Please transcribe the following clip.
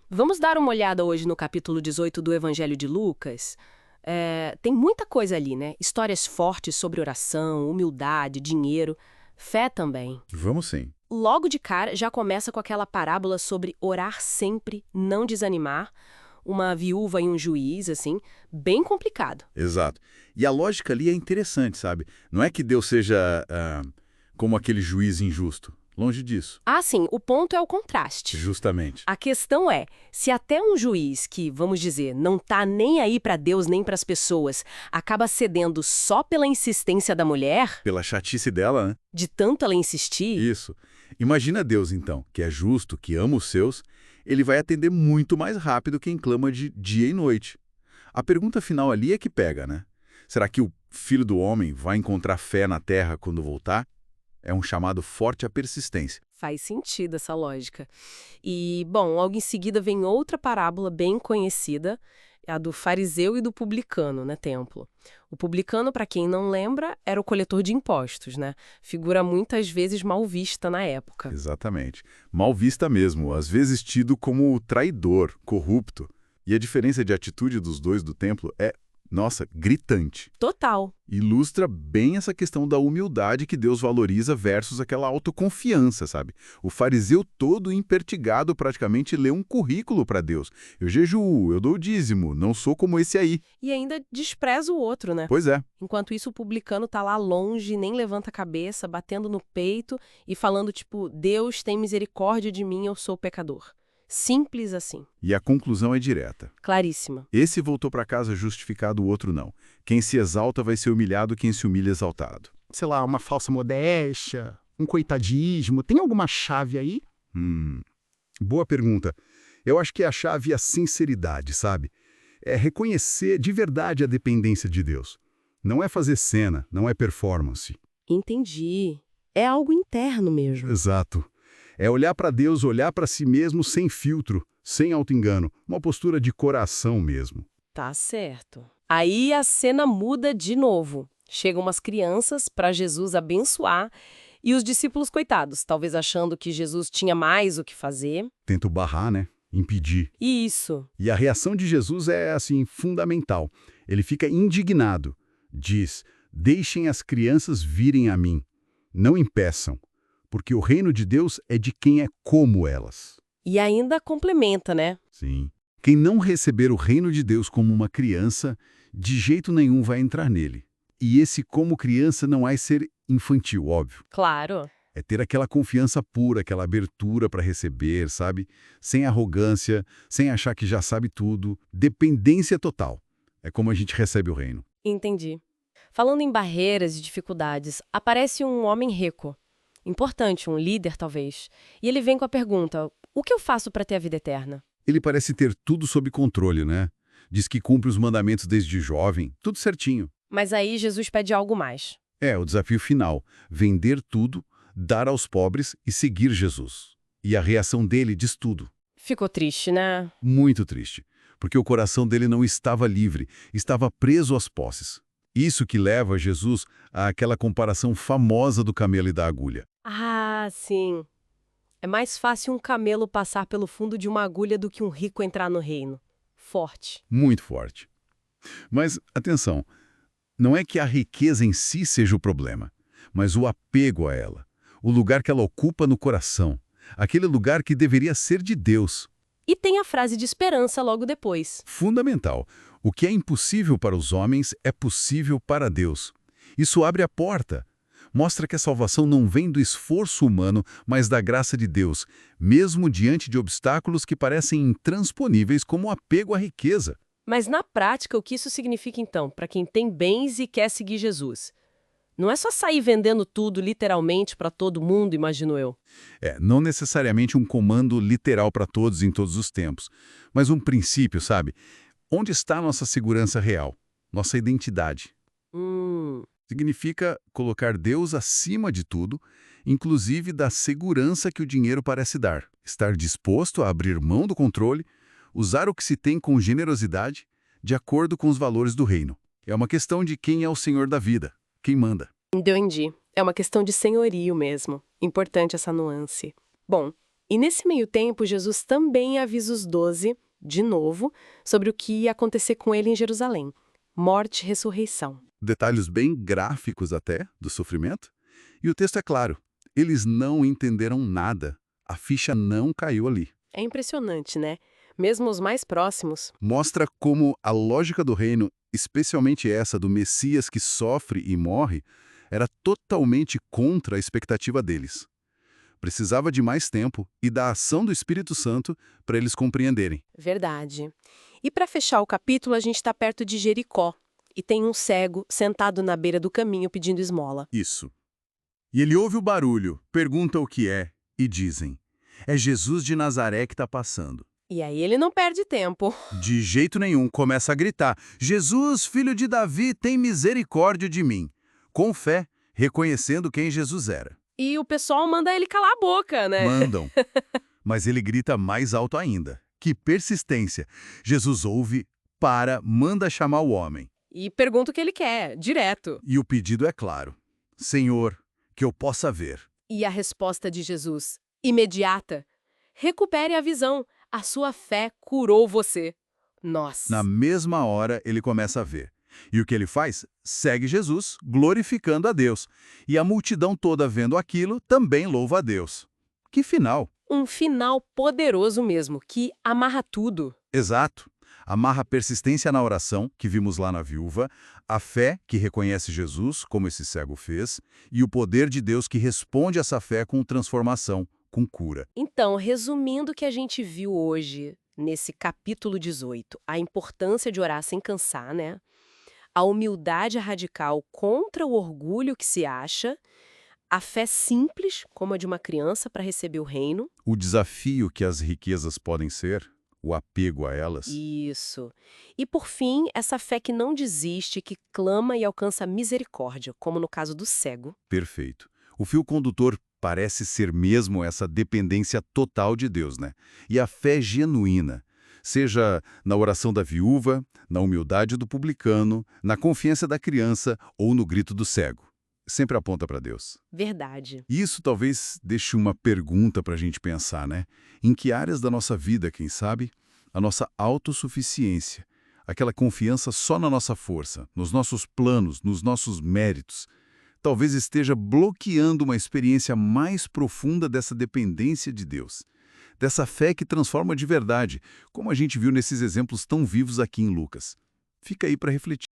Vamos dar uma olhada hoje no capítulo 18 do Evangelho de Lucas. Tem muita coisa ali, né? Histórias fortes sobre oração, humildade, dinheiro, fé também. Vamos sim. Logo de cara, já começa com aquela parábola sobre orar sempre, não desanimar, uma viúva e um juiz, assim, bem complicado. Exato. E a lógica ali é interessante, sabe? Não é que Deus seja como aquele juiz injusto. Longe disso. Ah, sim, o ponto é o contraste. Justamente. A questão é, se até um juiz que, vamos dizer, não tá nem aí pra Deus nem pras pessoas, acaba cedendo só pela insistência da mulher, Pela chatice dela, né? de tanto ela insistir, Isso. Imagina Deus, então, que é justo, que ama os seus, ele vai atender muito mais rápido quem clama de dia e noite. A pergunta final ali é que pega, né? Será que o Filho do Homem vai encontrar fé na Terra quando voltar? É um chamado forte à persistência. faz sentido essa lógica. E, bom, logo em seguida vem outra parábola bem conhecida, a do fariseu e do publicano, né, templo. O publicano, para quem não lembra, era o coletor de impostos, né? Figura muitas vezes mal vista na época. Exatamente. Mal vista mesmo, às vezes tido como traidor, corrupto. E a diferença de atitude dos dois do templo é, nossa, gritante. Total. Ilustra bem essa questão da humildade que Deus valoriza versus aquela autoconfiança, sabe? O fariseu todo impertigado praticamente lê um currículo para Deus. Eu jejuo, eu dou o dízimo, não sou como esse aí. E ainda despreza o outro, né? Pois é. Enquanto isso, o publicano tá lá longe, nem levanta a cabeça, batendo no peito e falando tipo, Deus tem misericórdia de mim, eu sou pecador. Simples assim. E a conclusão é direta. Claríssima. Esse voltou para casa justificado, o outro não. Quem se exalta vai ser humilhado, quem se humilha exaltado. Sei lá, uma falsa modéstia, um coitadismo. Tem alguma chave aí? Boa pergunta. Eu acho que a chave é a sinceridade, sabe? É reconhecer de verdade a dependência de Deus. Não é fazer cena, não é performance. Entendi. É algo interno mesmo. Exato. É olhar para Deus, olhar para si mesmo sem filtro, sem auto-engano. Uma postura de coração mesmo. Tá certo. Aí a cena muda de novo. Chegam umas crianças para Jesus abençoar e os discípulos, coitados, talvez achando que Jesus tinha mais o que fazer. Tento barrar, né? Impedir. Isso. E a reação de Jesus é, assim, fundamental. Ele fica indignado. Diz, deixem as crianças virem a mim. Não impeçam, porque o reino de Deus é de quem é como elas. E ainda complementa, né? Sim. Quem não receber o reino de Deus como uma criança, de jeito nenhum vai entrar nele. E esse como criança não é ser infantil, óbvio. Claro. É ter aquela confiança pura, aquela abertura para receber, sabe? Sem arrogância, sem achar que já sabe tudo. Dependência total. É como a gente recebe o reino. Entendi. Falando em barreiras e dificuldades, aparece um homem rico. Importante, um líder talvez. E ele vem com a pergunta, o que eu faço para ter a vida eterna? Ele parece ter tudo sob controle, né? Diz que cumpre os mandamentos desde jovem, tudo certinho. Mas aí Jesus pede algo mais. É, o desafio final, vender tudo, dar aos pobres e seguir Jesus. E a reação dele diz tudo. Ficou triste, né? Muito triste, porque o coração dele não estava livre, estava preso às posses. Isso que leva Jesus àquela comparação famosa do camelo e da agulha. Ah, sim. É mais fácil um camelo passar pelo fundo de uma agulha do que um rico entrar no reino. Forte. Muito forte. Mas, atenção, não é que a riqueza em si seja o problema, mas o apego a ela, o lugar que ela ocupa no coração, aquele lugar que deveria ser de Deus. E tem a frase de esperança logo depois. Fundamental. O que é impossível para os homens é possível para Deus. Isso abre a porta. Mostra que a salvação não vem do esforço humano, mas da graça de Deus, mesmo diante de obstáculos que parecem intransponíveis como o apego à riqueza. Mas na prática, o que isso significa então, para quem tem bens e quer seguir Jesus? Não é só sair vendendo tudo literalmente para todo mundo, imagino eu. Não necessariamente um comando literal para todos em todos os tempos, mas um princípio, sabe? Onde está a nossa segurança real? Nossa identidade. Significa colocar Deus acima de tudo, inclusive da segurança que o dinheiro parece dar. Estar disposto a abrir mão do controle, usar o que se tem com generosidade, de acordo com os valores do reino. É uma questão de quem é o senhor da vida, quem manda. Entendi. É uma questão de senhorio mesmo. Importante essa nuance. Bom, E nesse meio tempo, Jesus também avisa os 12, de novo, sobre o que ia acontecer com ele em Jerusalém. Morte e ressurreição. Detalhes bem gráficos até do sofrimento. E o texto é claro, eles não entenderam nada. A ficha não caiu ali. É impressionante, né? Mesmo os mais próximos. Mostra como a lógica do reino, especialmente essa do Messias que sofre e morre, era totalmente contra a expectativa deles. Precisava de mais tempo e da ação do Espírito Santo para eles compreenderem. Verdade. E para fechar o capítulo, a gente está perto de Jericó. E tem um cego sentado na beira do caminho pedindo esmola. Isso. E ele ouve o barulho, pergunta o que é, e dizem: é Jesus de Nazaré que está passando. E aí ele não perde tempo. De jeito nenhum, começa a gritar: Jesus, filho de Davi, tem misericórdia de mim. Com fé, reconhecendo quem Jesus era. E o pessoal manda ele calar a boca, né? Mandam. Mas ele grita mais alto ainda. Que persistência! Jesus ouve, manda chamar o homem. E pergunta o que ele quer, direto. E o pedido é claro: Senhor, que eu possa ver. E a resposta de Jesus, imediata: recupere a visão, a sua fé curou você. Nossa. Na mesma hora, ele começa a ver. E o que ele faz? Segue Jesus, glorificando a Deus. E a multidão toda vendo aquilo também louva a Deus. Que final! Um final poderoso mesmo, que amarra tudo. Exato. Amarra a persistência na oração, que vimos lá na viúva, a fé, que reconhece Jesus, como esse cego fez, e o poder de Deus que responde a essa fé com transformação, com cura. Então, resumindo o que a gente viu hoje, nesse capítulo 18, a importância de orar sem cansar, né? A humildade radical contra o orgulho que se acha, a fé simples, como a de uma criança, para receber o reino. O desafio que as riquezas podem ser, o apego a elas. Isso. E, por fim, essa fé que não desiste, que clama e alcança misericórdia, como no caso do cego. Perfeito. O fio condutor parece ser mesmo essa dependência total de Deus, né? E a fé genuína, seja na oração da viúva, na humildade do publicano, na confiança da criança ou no grito do cego. Sempre aponta para Deus. Verdade. E isso talvez deixe uma pergunta para a gente pensar, né? Em que áreas da nossa vida, quem sabe, a nossa autossuficiência, aquela confiança só na nossa força, nos nossos planos, nos nossos méritos, talvez esteja bloqueando uma experiência mais profunda dessa dependência de Deus, dessa fé que transforma de verdade, como a gente viu nesses exemplos tão vivos aqui em Lucas. Fica aí para refletir.